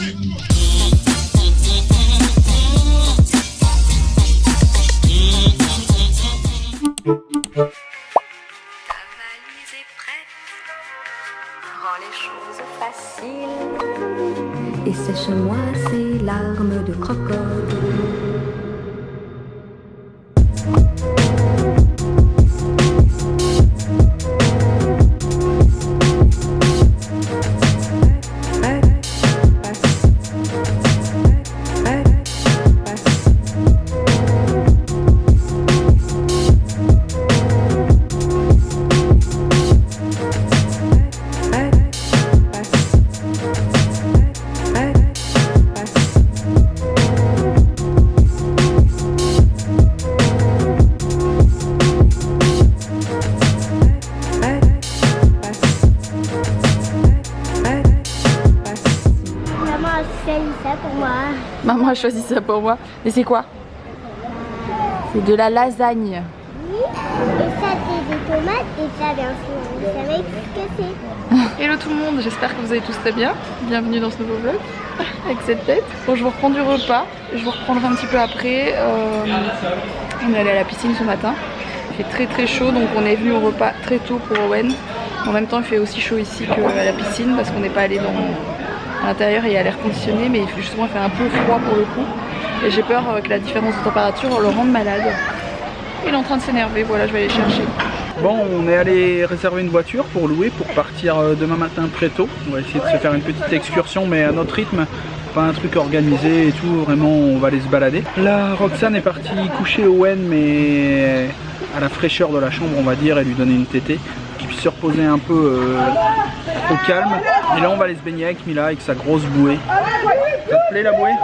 Et sèche-moi ces larmes de crocodile. Maman a choisi ça pour moi. Mais c'est quoi? C'est de la lasagne. Oui, et ça c'est des tomates et ça bien sûr, vous savez ce que c'est. Hello tout le monde, j'espère que vous allez tous très bien. Bienvenue dans ce nouveau vlog avec cette tête. Bon, je vous reprends du repas, je vous reprendrai un petit peu après. On est allé à la piscine ce matin. Il fait très chaud, donc on est venu au repas très tôt pour Owen. En même temps il fait aussi chaud ici qu'à la piscine parce qu'on n'est pas allé à l'intérieur et il y a l'air conditionné, mais justement il fait un peu froid pour le coup. Et j'ai peur que la différence de température le rende malade. Il est en train de s'énerver, voilà, je vais aller chercher. Bon, on est allé réserver une voiture pour louer, pour partir demain matin très tôt. On va essayer de se faire une petite excursion, mais à notre rythme, pas un truc organisé et tout, vraiment on va aller se balader. Là, Roxane est partie coucher Owen, mais à la fraîcheur de la chambre, on va dire, et lui donner une tétée, qu'il puisse se reposer un peu au calme. Et là, on va aller se baigner avec Mila, avec sa grosse bouée. Ça te plaît la bouée?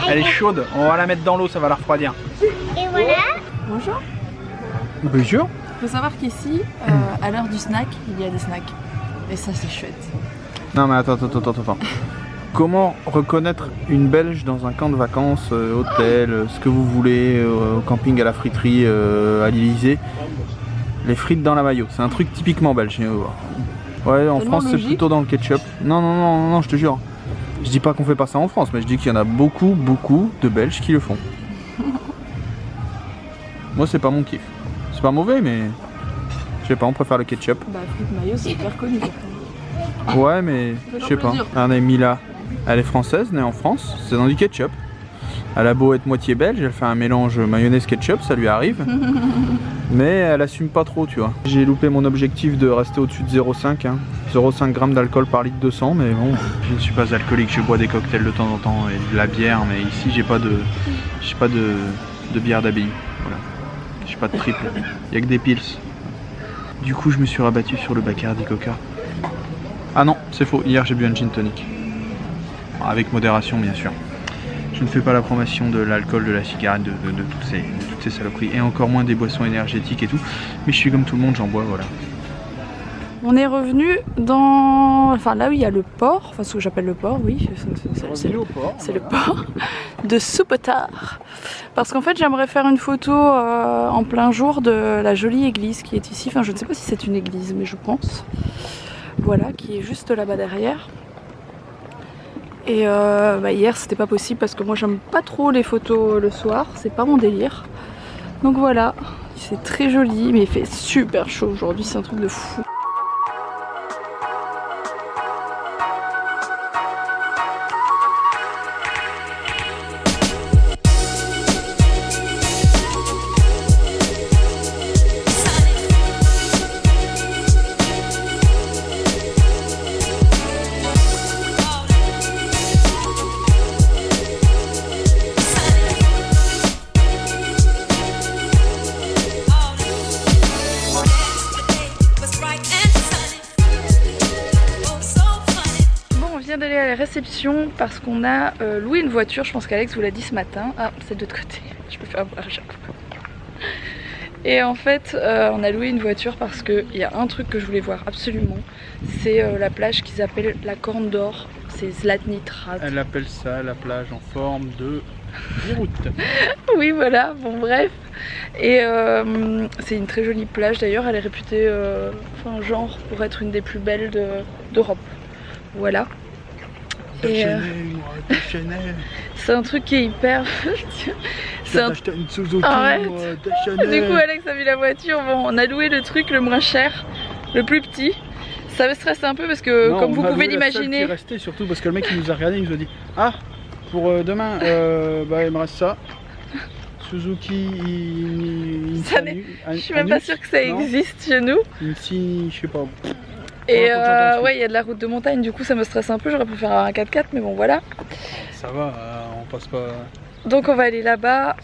Elle est chaude, on va la mettre dans l'eau, ça va la refroidir. Et voilà. Bonjour. Bonjour. Il faut savoir qu'ici, à l'heure du snack, il y a des snacks. Et ça c'est chouette. Non mais attends. Comment reconnaître une Belge dans un camp de vacances, hôtel, ce que vous voulez, au camping, à la friterie, à l'Elysée? Les frites dans la mayo, c'est un truc typiquement belge. Ouais, en France c'est plutôt dans le ketchup. Non, je te jure. Je dis pas qu'on fait pas ça en France, mais je dis qu'il y en a beaucoup de Belges qui le font. Moi c'est pas mon kiff. C'est pas mauvais, mais je sais pas, on préfère le ketchup. Bah frites mayo c'est hyper connu. Ouais, mais je sais pas. Regardez, Mila, elle est française, née en France, c'est dans du ketchup. Elle a beau être moitié belge, elle fait un mélange mayonnaise ketchup, ça lui arrive. Mais elle assume pas trop, tu vois. J'ai loupé mon objectif de rester au-dessus de 0,5 hein. 0,5 g d'alcool par litre de sang, mais bon. Je ne suis pas alcoolique, je bois des cocktails de temps en temps et de la bière, mais ici j'ai pas de bière d'abbaye. Voilà. J'ai pas de triple, il y a que des pils. Du coup je me suis rabattu sur le Bacardi Coca. Ah non, c'est faux, hier j'ai bu un gin tonic. Avec modération bien sûr. Je ne fais pas la promotion de l'alcool, de la cigarette, de toutes ces saloperies, et encore moins des boissons énergétiques et tout. Mais je suis comme tout le monde, j'en bois, voilà. On est revenu dans... Enfin là où il y a le port, enfin ce que j'appelle le port, oui. C'est le port de Soupetard. Parce qu'en fait j'aimerais faire une photo en plein jour de la jolie église qui est ici. Enfin je ne sais pas si c'est une église, mais je pense. Voilà, qui est juste là-bas derrière. Et hier c'était pas possible parce que moi j'aime pas trop les photos le soir, c'est pas mon délire. Donc voilà, c'est très joli mais il fait super chaud aujourd'hui, c'est un truc de fou. D'aller à la réception parce qu'on a loué une voiture. Je pense qu'Alex vous l'a dit ce matin. Ah, c'est de l'autre côté, je peux faire voir à chaque fois. Et en fait on a loué une voiture parce qu'il y a un truc que je voulais voir absolument, c'est la plage qu'ils appellent la Corne d'Or, c'est Zlatni Trat. Elle appelle ça la plage en forme de Beyrouth. Oui, voilà, bon bref. Et c'est une très jolie plage d'ailleurs, elle est réputée, enfin genre, pour être une des plus belles d'Europe. Voilà. Et c'est un truc qui est hyper... c'est un... une Suzuki. Arrête. Du coup Alex a vu la voiture, bon on a loué le truc le moins cher, le plus petit. Ça me stresse un peu parce que non, comme vous pouvez l'imaginer... Il est resté surtout parce que le mec il nous a regardé, il nous a dit ah pour demain bah il me reste ça. Suzuki je suis même pas sûre que ça existe chez nous. Insi, je sais pas. Et ouais, il y a de la route de montagne, du coup ça me stresse un peu, j'aurais préféré un 4x4 mais bon voilà. Ça va, on passe pas... Donc on va aller là-bas,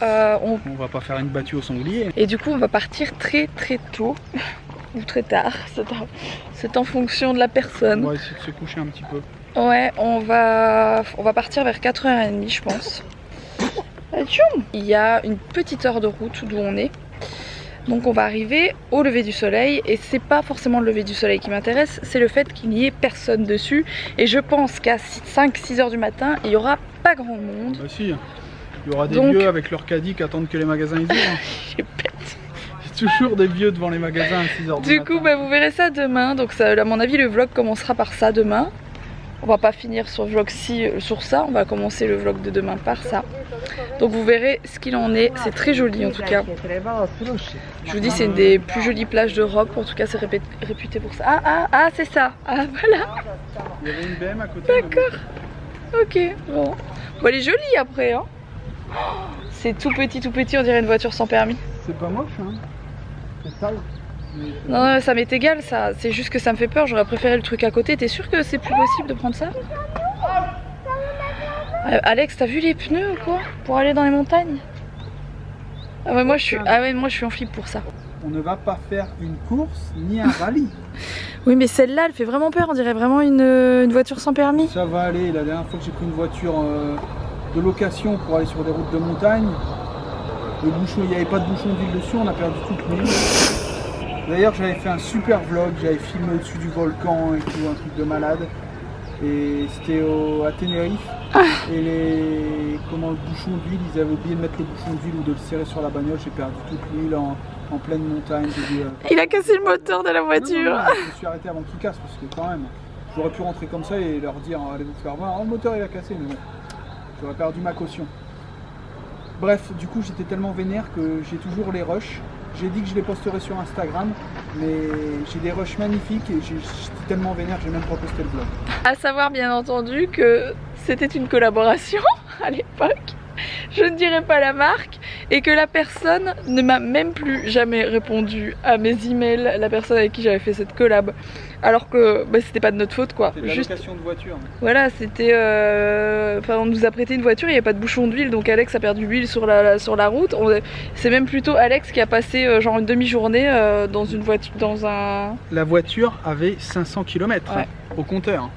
on va pas faire une battue au sanglier. Et du coup on va partir très tôt, ou très tard, c'est en fonction de la personne. On va essayer de se coucher un petit peu. Ouais, on va partir vers 4h30 je pense. Il y a une petite heure de route d'où on est. Donc on va arriver au lever du soleil et c'est pas forcément le lever du soleil qui m'intéresse, c'est le fait qu'il n'y ait personne dessus et je pense qu'à 5-6 heures du matin il y aura pas grand monde. Bah si, il y aura des vieux avec leur caddie qui attendent que les magasins ils ouvrent. J'ai pète. C'est toujours des vieux devant les magasins à 6 heures du matin. Du coup bah, vous verrez ça demain, donc ça, à mon avis le vlog commencera par ça demain. On va pas finir sur le vlog sur ça, on va commencer le vlog de demain par ça. Donc vous verrez ce qu'il en est, c'est très joli en tout cas. Je vous dis c'est une des plus jolies plages d'Europe, en tout cas c'est réputé pour ça. Ah c'est ça, ah voilà. Il y avait une BM à côté. D'accord, ok, bon. Bon elle est jolie après hein. C'est tout petit, on dirait une voiture sans permis. C'est pas moche hein, c'est sale. Non, ça m'est égal ça, c'est juste que ça me fait peur, j'aurais préféré le truc à côté. T'es sûr que c'est plus possible de prendre ça? Alex, t'as vu les pneus ou quoi? Pour aller dans les montagnes? Ah ouais, moi je suis en flip pour ça. On ne va pas faire une course ni un rallye. Oui mais celle-là elle fait vraiment peur, on dirait vraiment une voiture sans permis. Ça va aller, la dernière fois que j'ai pris une voiture de location pour aller sur des routes de montagne, le bouchon, il n'y avait pas de bouchon d'huile dessus, on a perdu toute l'huile. D'ailleurs j'avais fait un super vlog, j'avais filmé au-dessus du volcan et tout, un truc de malade. Et c'était à Tenerife. Et le bouchon d'huile, ils avaient oublié de mettre le bouchon d'huile ou de le serrer sur la bagnole. J'ai perdu toute l'huile en pleine montagne. Il a cassé le moteur de la voiture. Non, je me suis arrêté avant qu'il casse parce que quand même, j'aurais pu rentrer comme ça et leur dire allez vous faire voir, oh, le moteur il a cassé, mais bon, j'aurais perdu ma caution. Bref, du coup j'étais tellement vénère que j'ai toujours les rushs. J'ai dit que je les posterai sur Instagram, mais j'ai des rushs magnifiques et j'étais tellement vénère que j'ai même pas posté le vlog. À savoir bien entendu que c'était une collaboration à l'époque, je ne dirai pas la marque, et que la personne ne m'a même plus jamais répondu à mes emails, la personne avec qui j'avais fait cette collab, alors que bah, c'était pas de notre faute quoi. C'était de la location de voiture. Voilà, c'était... Enfin on nous a prêté une voiture, il n'y avait pas de bouchon d'huile, donc Alex a perdu l'huile sur la route. C'est même plutôt Alex qui a passé genre une demi-journée dans une voiture, dans un... La voiture avait 500 km ouais. Au compteur.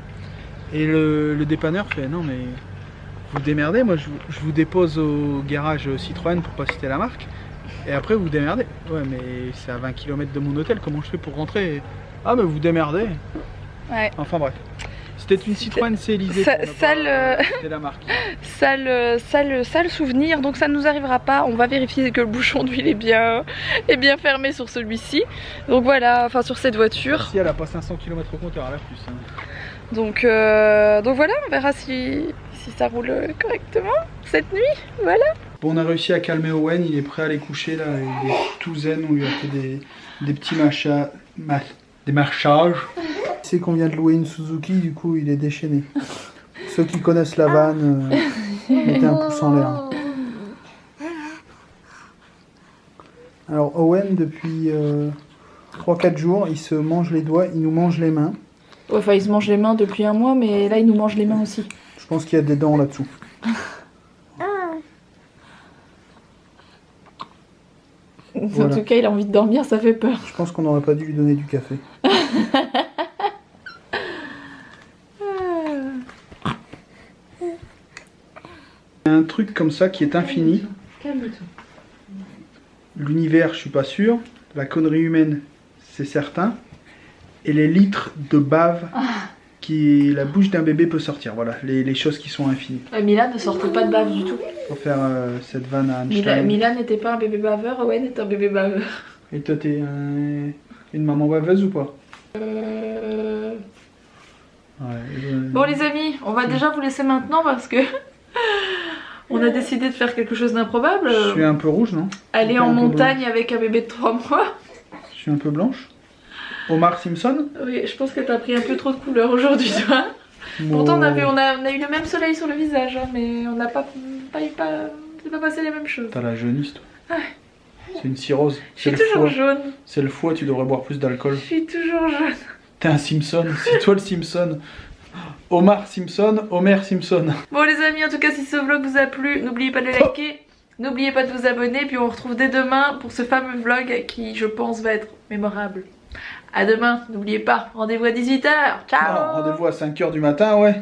Et le dépanneur fait non mais... Vous démerdez, moi je vous dépose au garage Citroën pour pas citer la marque. Et après vous démerdez. Ouais mais c'est à 20 km de mon hôtel, comment je fais pour rentrer? Ah mais vous démerdez. Ouais. Enfin bref. C'était une Citroën C-Élysée. C'était la marque. Sale souvenir, donc ça ne nous arrivera pas. On va vérifier que le bouchon d'huile est bien fermé sur celui-ci. Donc voilà, enfin sur cette voiture. Si elle a pas 500 km au compteur, elle a plus. Hein. Donc voilà, on verra si ça roule correctement cette nuit, voilà. Bon, on a réussi à calmer Owen, il est prêt à aller coucher là, il est tout zen, on lui a fait des petits marchages. Il sait qu'on vient de louer une Suzuki, du coup il est déchaîné. Ceux qui connaissent la vanne, mettez un pouce en l'air. Alors Owen, depuis 3-4 jours, il se mange les doigts, il nous mange les mains. Ouais, enfin il se mange les mains depuis un mois, mais là il nous mange les mains aussi. Je pense qu'il y a des dents là-dessous. Voilà. En tout cas il a envie de dormir, ça fait peur. Je pense qu'on n'aurait pas dû lui donner du café. Un truc comme ça qui est infini. L'univers, je suis pas sûr. La connerie humaine, c'est certain. Et les litres de bave qui la bouche d'un bébé peut sortir. Voilà, les choses qui sont infinies. Mila ne sortait pas de bave du tout. Pour faire cette vanne à Einstein. Mila n'était pas un bébé baveur, Owen est un bébé baveur. Et toi, t'es une maman baveuse ou pas? Bon les amis, on va déjà vous laisser maintenant parce que on a décidé de faire quelque chose d'improbable. Je suis un peu rouge, non? Aller en montagne avec un bébé de 3 mois. Je suis un peu blanche. Omar Simpson? Oui, je pense que t'as pris un peu trop de couleur aujourd'hui, toi. Bon. Pourtant on a eu le même soleil sur le visage, hein, mais on n'a c'est pas passé les mêmes choses. T'as la jaunisse, toi. Ouais. C'est une cirrhose. Je suis toujours jaune. C'est le foie, tu devrais boire plus d'alcool. Je suis toujours jaune. T'es un Simpson, c'est toi le Simpson. Omar Simpson, Homer Simpson. Bon les amis, en tout cas si ce vlog vous a plu, n'oubliez pas de le liker, n'oubliez pas de vous abonner, puis on se retrouve dès demain pour ce fameux vlog qui je pense va être mémorable. À demain, n'oubliez pas, rendez-vous à 18 h. Ciao. Rendez-vous à 5 h du matin, ouais.